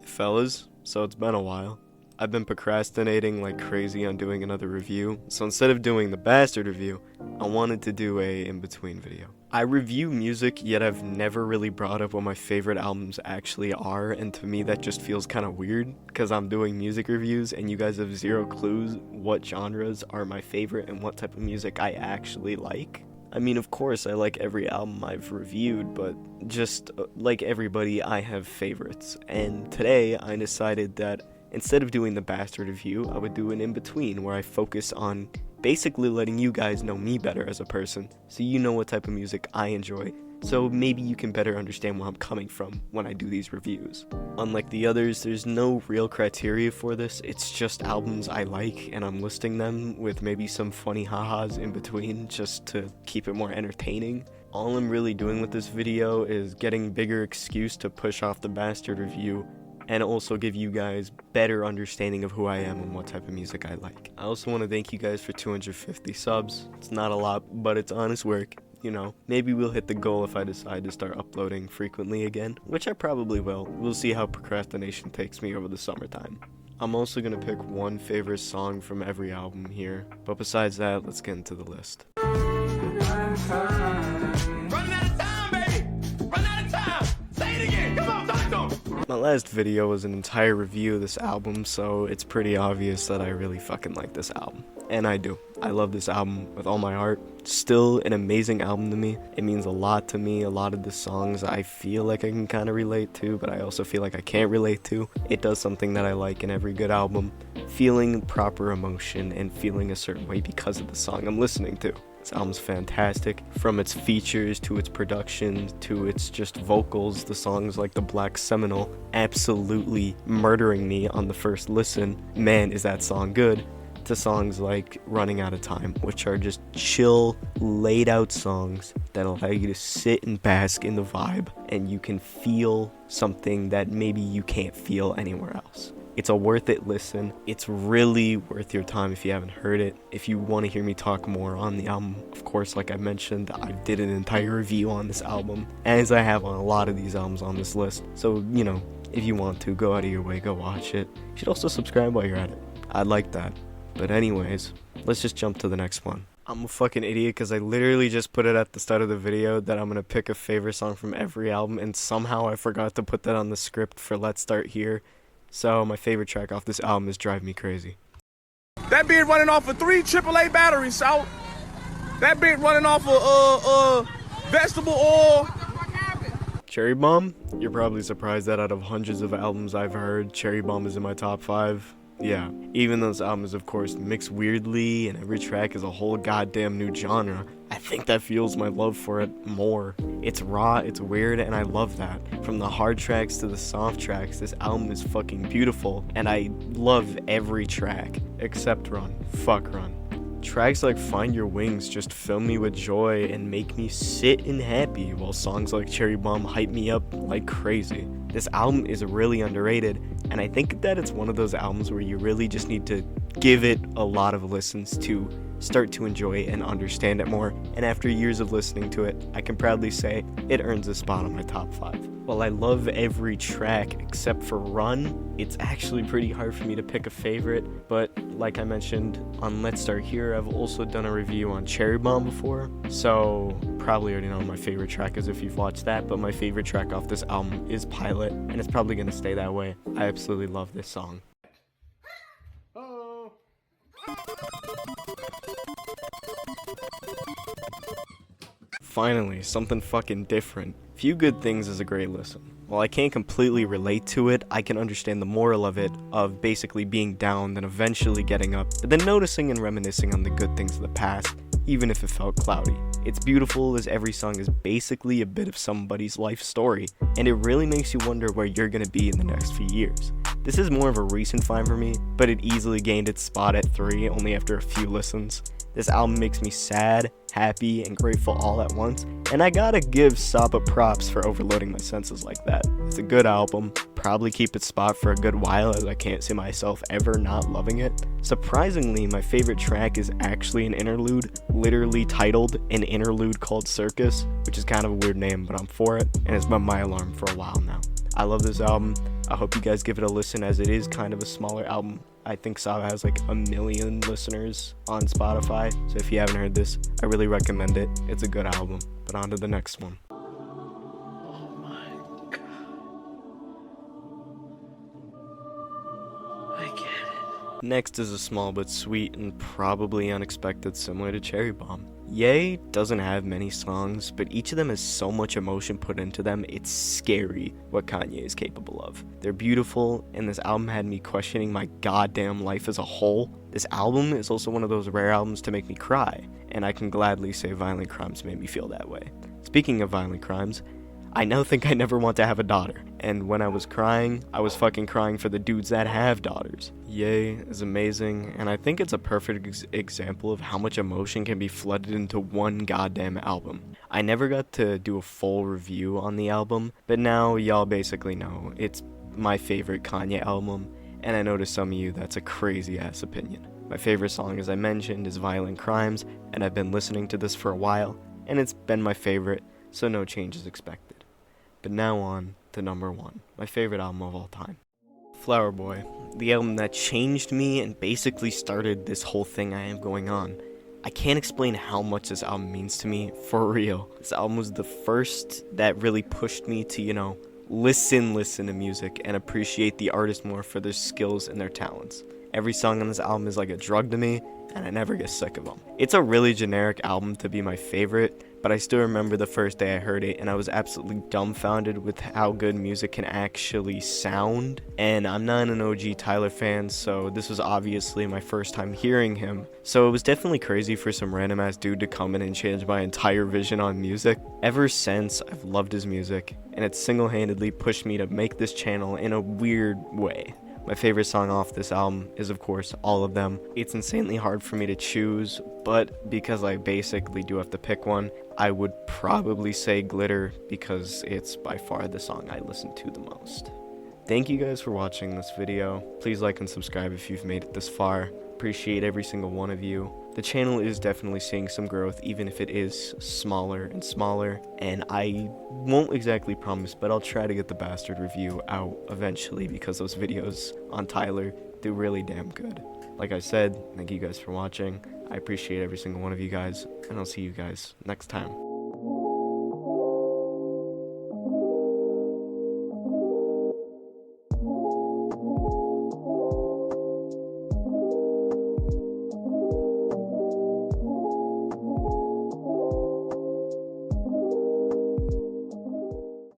Fellas, so it's been a while. I've been procrastinating like crazy on doing another review, so instead of doing the Bastard review, I wanted to do a in-between video. I review music, yet I've never really brought up what my favorite albums actually are, and to me that just feels kind of weird, because I'm doing music reviews and you guys have zero clues what genres are my favorite and what type of music I actually like. I mean, of course, I like every album I've reviewed, but just like everybody, I have favorites. And today, I decided that instead of doing the Bastard review, I would do an in-between where I focus on basically letting you guys know me better as a person, so you know what type of music I enjoy, so maybe you can better understand where I'm coming from when I do these reviews. Unlike the others, there's no real criteria for this, it's just albums I like and I'm listing them with maybe some funny ha-has in between just to keep it more entertaining. All I'm really doing with this video is getting bigger excuse to push off the Bastard review and also give you guys better understanding of who I am and what type of music I like. I also want to thank you guys for 250 subs. It's not a lot, but it's honest work. You know, maybe we'll hit the goal if I decide to start uploading frequently again, which I probably will. We'll see how procrastination takes me over the summertime. I'm also going to pick one favorite song from every album here, but besides that, let's get into the list. My last video was an entire review of this album, so it's pretty obvious that I really fucking like this album. And I do. I love this album with all my heart. Still an amazing album to me. It means a lot to me. A lot of the songs I feel like I can kind of relate to, but I also feel like I can't relate to. It does something that I like in every good album. Feeling proper emotion and feeling a certain way because of the song I'm listening to. This album's fantastic, from its features to its production to its just vocals. The songs like The Black Seminole absolutely murdering me on the first listen. Man, is that song good. To songs like Running Out of Time, which are just chill, laid out songs that allow you to sit and bask in the vibe, and you can feel something that maybe you can't feel anywhere else. It's a worth it listen. It's really worth your time if you haven't heard it. If you want to hear me talk more on the album, of course, like I mentioned, I did an entire review on this album, as I have on a lot of these albums on this list. So, you know, if you want to, go out of your way, go watch it. You should also subscribe while you're at it. I'd like that. But anyways, let's just jump to the next one. I'm a fucking idiot because I literally just put it at the start of the video that I'm going to pick a favorite song from every album, and somehow I forgot to put that on the script for Let's Start Here. So my favorite track off this album is Drive Me Crazy. That bit running off of 3 AAA batteries, Salt. That bit running off of vegetable oil. Cherry Bomb? You're probably surprised that out of hundreds of albums I've heard, Cherry Bomb is in my top 5. Yeah, even though this album is of course mixed weirdly and every track is a whole goddamn new genre, I think that fuels my love for it more. It's raw, it's weird, and I love that. From the hard tracks to the soft tracks, this album is fucking beautiful, and I love every track, except Run. Fuck Run. Tracks like Find Your Wings just fill me with joy and make me sit and happy, while songs like Cherry Bomb hype me up like crazy. This album is really underrated, and I think that it's one of those albums where you really just need to give it a lot of listens to start to enjoy and understand it more, and after years of listening to it, I can proudly say it earns a spot on my top 5. While I love every track except for Run, it's actually pretty hard for me to pick a favorite, but like I mentioned on Let's Start Here, I've also done a review on Cherry Bomb before, so probably already know my favorite track is if you've watched that, but my favorite track off this album is Pilot, and it's probably going to stay that way. I absolutely love this song. Finally, something fucking different. Few Good Things is a great listen. While I can't completely relate to it, I can understand the moral of it, of basically being down, then eventually getting up, but then noticing and reminiscing on the good things of the past, even if it felt cloudy. It's beautiful as every song is basically a bit of somebody's life story, and it really makes you wonder where you're gonna be in the next few years. This is more of a recent find for me, but it easily gained its spot at 3 only after a few listens. This album makes me sad, happy, and grateful all at once, and I gotta give Saba props for overloading my senses like that. It's a good album, probably keep its spot for a good while as I can't see myself ever not loving it. Surprisingly, my favorite track is actually an interlude, literally titled An Interlude called Circus, which is kind of a weird name, but I'm for it, and it's been my alarm for a while now. I love this album. I hope you guys give it a listen, as it is kind of a smaller album. I think Saba has like 1 million listeners on Spotify, so if you haven't heard this, I really recommend it. It's a good album. But on to the next one. Oh my God. I get it. Next is a small but sweet and probably unexpected, similar to Cherry Bomb. Ye doesn't have many songs, but each of them has so much emotion put into them, it's scary what Kanye is capable of. They're beautiful, and this album had me questioning my goddamn life as a whole. This album is also one of those rare albums to make me cry, and I can gladly say Violent Crimes made me feel that way. Speaking of violent crimes, I now think I never want to have a daughter, and when I was crying, I was fucking crying for the dudes that have daughters. Ye is amazing, and I think it's a perfect example of how much emotion can be flooded into one goddamn album. I never got to do a full review on the album, but now y'all basically know it's my favorite Kanye album, and I know to some of you that's a crazy ass opinion. My favorite song, as I mentioned, is Violent Crimes, and I've been listening to this for a while, and it's been my favorite, so no change is expected. But now on to number 1, my favorite album of all time. Flower Boy, the album that changed me and basically started this whole thing I have going on. I can't explain how much this album means to me, for real. This album was the first that really pushed me to, listen to music and appreciate the artist more for their skills and their talents. Every song on this album is like a drug to me, and I never get sick of them. It's a really generic album to be my favorite, but I still remember the first day I heard it, and I was absolutely dumbfounded with how good music can actually sound. And I'm not an OG Tyler fan, so this was obviously my first time hearing him. So it was definitely crazy for some random ass dude to come in and change my entire vision on music. Ever since, I've loved his music, and it single-handedly pushed me to make this channel in a weird way. My favorite song off this album is, of course, all of them. It's insanely hard for me to choose, but because I basically do have to pick one, I would probably say Glitter, because it's by far the song I listen to the most. Thank you guys for watching this video. Please like and subscribe if you've made it this far. Appreciate every single one of you. The channel is definitely seeing some growth, even if it is smaller and smaller, and I won't exactly promise, but I'll try to get the Bastard review out eventually, because those videos on Tyler do really damn good. Like I said, thank you guys for watching. I appreciate every single one of you guys, and I'll see you guys next time.